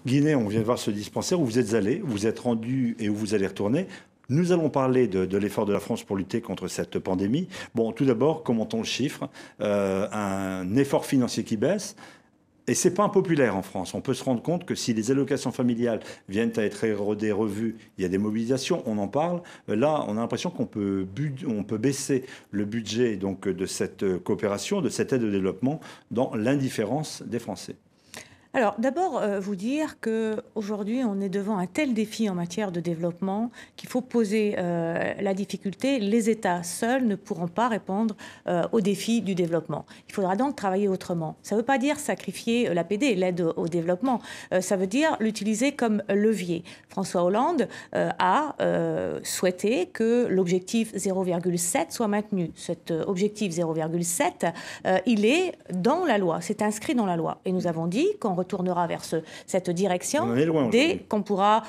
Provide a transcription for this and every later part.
Guinée, on vient de voir ce dispensaire où vous êtes allé, où vous êtes rendu et où vous allez retourner. Nous allons parler de l'effort de la France pour lutter contre cette pandémie. Bon, tout d'abord, commentons le chiffre. Un effort financier qui baisse. Et c'est pas impopulaire en France. On peut se rendre compte que si les allocations familiales viennent à être érodées, revues, il y a des mobilisations, on en parle. Là, on a l'impression qu'on peut, on peut baisser le budget donc, de cette coopération, de cette aide au développement, dans l'indifférence des Français. Alors, d'abord, vous dire qu'aujourd'hui, on est devant un tel défi en matière de développement qu'il faut poser la difficulté. Les États seuls ne pourront pas répondre aux défis du développement. Il faudra donc travailler autrement. Ça ne veut pas dire sacrifier l'APD, l'aide au développement. Ça veut dire l'utiliser comme levier. François Hollande a souhaité que l'objectif 0,7 soit maintenu. Cet objectif 0,7, il est dans la loi, c'est inscrit dans la loi. Et nous avons dit qu'on retournera vers cette direction dès qu'on pourra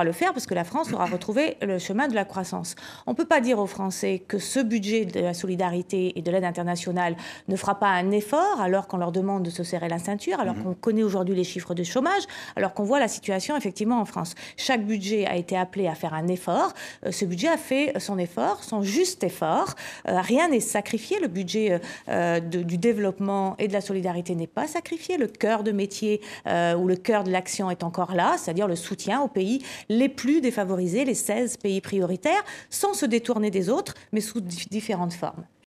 le faire, parce que la France aura retrouvé le chemin de la croissance. On ne peut pas dire aux Français que ce budget de la solidarité et de l'aide internationale ne fera pas un effort, alors qu'on leur demande de se serrer la ceinture, alors qu'on connaît aujourd'hui les chiffres de chômage, alors qu'on voit la situation effectivement en France. Chaque budget a été appelé à faire un effort. Ce budget a fait son effort, son juste effort. Rien n'est sacrifié. Le budget du développement et de la solidarité n'est pas sacrifié. Le cœur de métier où le cœur de l'action est encore là, c'est-à-dire le soutien aux pays les plus défavorisés, les 16 pays prioritaires, sans se détourner des autres, mais sous différentes formes.